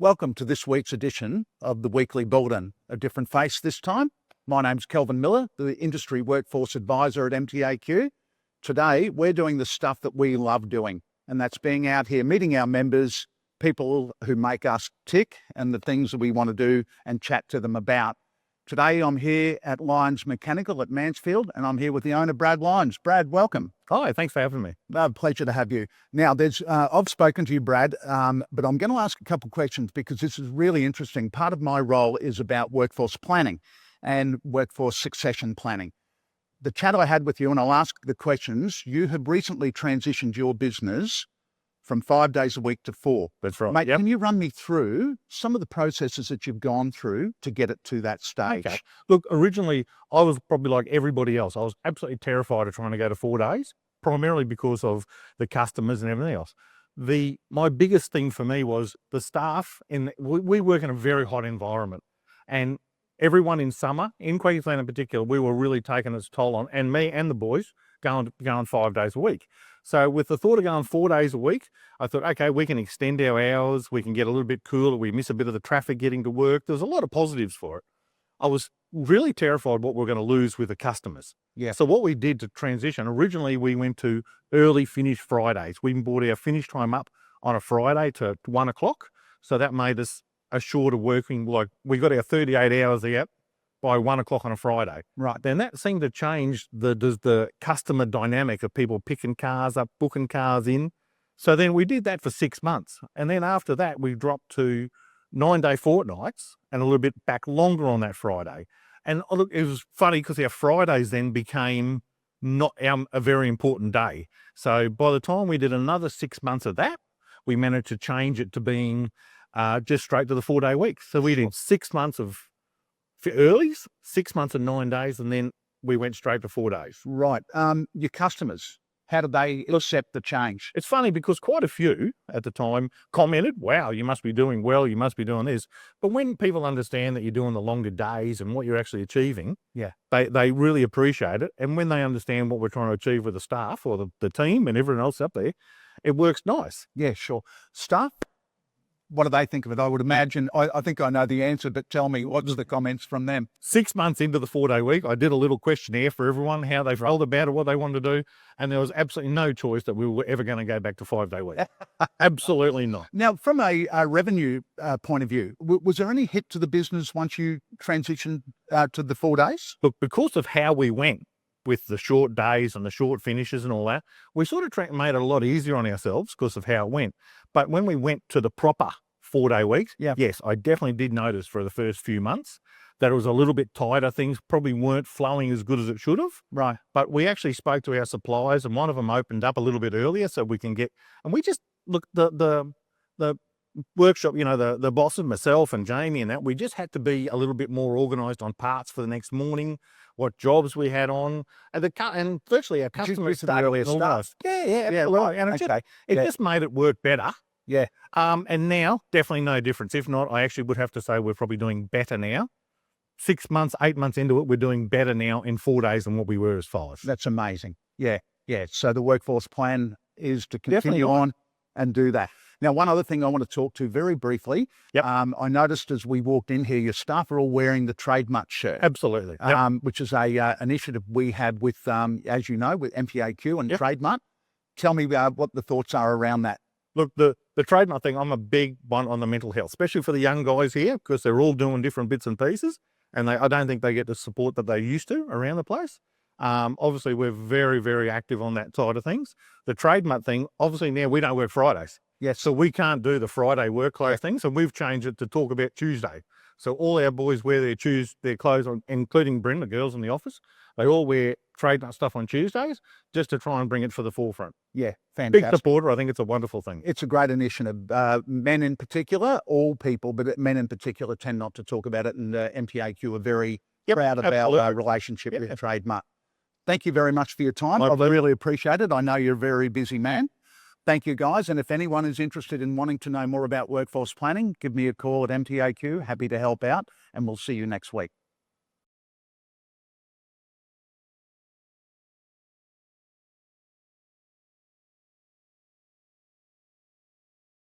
Welcome to this week's edition of the Weekly Bulletin. A different face this time. My name's Kelvin Millar, the Industry Workforce Advisor at MTAQ. Today, we're doing the stuff that we love doing, and that's being out here, meeting our members, people who make us tick, and the things that we want to do and chat to them about. Today, I'm here at Lyons Mechanical at Mansfield, and I'm here with the owner, Brad Lyons. Brad, welcome. Hi, thanks for having me. Pleasure to have you. Now, I've spoken to you, Brad, but I'm going to ask a couple of questions because this is really interesting. Part of my role is about workforce planning and workforce succession planning. The chat I had with you, and I'll ask the questions, you have recently transitioned your business from 5 days a week to 4. That's right. Mate, Can you run me through some of the processes that you've gone through to get it to that stage? Okay. Look, originally, I was probably like everybody else. I was absolutely terrified of trying to go to 4 days, primarily because of the customers and everything else. My biggest thing for me was the staff. We work in a very hot environment, and everyone in summer, in Queensland in particular, we were really taking its toll on, and me and the boys going 5 days a week. So with the thought of going 4 days a week, I thought, okay, we can extend our hours, we can get a little bit cooler, we miss a bit of the traffic getting to work. There was a lot of positives for it. I was really terrified what we're going to lose with the customers. Yeah. So what we did to transition, originally we went to early finish Fridays. We brought our finish time up on a Friday to 1 o'clock. So that made us a shorter working, like we got our 38 hours out by 1 o'clock on a Friday. Right. Then that seemed to change the customer dynamic of people picking cars up, booking cars in. So then we did that for 6 months. And then after that, we dropped to 9-day fortnights and a little bit back longer on that Friday. And look, it was funny because our Fridays then became not a very important day. So by the time we did another 6 months of that, we managed to change it to being just straight to the 4-day week. So we did 6 months of earlies, 6 months and 9 days, and then we went straight to 4 days. Right. Your customers, how did they accept the change? It's funny because quite a few at the time commented, wow, you must be doing well, you must be doing this. But when people understand that you're doing the longer days and what you're actually achieving, yeah, they really appreciate it. And when they understand what we're trying to achieve with the staff or the team and everyone else up there, it works nice. Yeah, sure. Staff, what do they think of it? I would imagine, I think I know the answer, but tell me, what's the comments from them? 6 months into the 4-day week, I did a little questionnaire for everyone, how they felt about it, what they wanted to do. And there was absolutely no choice that we were ever going to go back to 5-day week. Absolutely not. Now, from a revenue point of view, was there any hit to the business once you transitioned to the 4 days? Look, because of how we went with the short days and the short finishes and all that, we sort of made it a lot easier on ourselves because of how it went. But when we went to the proper 4-day weeks, yes, I definitely did notice for the first few months that it was a little bit tighter. Things probably weren't flowing as good as it should have. Right. But we actually spoke to our suppliers, and one of them opened up a little bit earlier so we can get, and we just, look, the workshop, the boss and myself and Jamie and that, we just had to be a little bit more organised on parts for the next morning, what jobs we had on, and virtually our customers started earlier stuff. Yeah. Right. And it just made it work better. Yeah. And now, definitely no difference. If not, I actually would have to say we're probably doing better now. 6 months, 8 months into it, we're doing better now in 4 days than what we were as 5. That's amazing. Yeah. So the workforce plan is to continue on and do that. Now, one other thing I want to talk to very briefly. Yep. I noticed as we walked in here, your staff are all wearing the Trademark shirt. Absolutely. Which is a initiative we had with, as you know, with MPAQ and Trademark. Tell me what the thoughts are around that. Look, the Trademark thing, I'm a big one on the mental health, especially for the young guys here, because they're all doing different bits and pieces, and I don't think they get the support that they used to around the place. Obviously, we're very, very active on that side of things. The Trademark thing, obviously now we don't work Fridays. Yes. So we can't do the Friday work clothes thing, so we've changed it to talk about Tuesday. So all our boys wear their clothes, including Bryn, the girls in the office, they all wear Trademark stuff on Tuesdays just to try and bring it for the forefront. Yeah, fantastic. Big supporter. I think it's a wonderful thing. It's a great initiative. Men in particular, all people, but men in particular tend not to talk about it, and MPAQ are very proud of our relationship with Trademark. Thank you very much for your time. I really appreciate it. I know you're a very busy man. Thank you, guys. And if anyone is interested in wanting to know more about workforce planning, give me a call at MTAQ. Happy to help out, and we'll see you next week.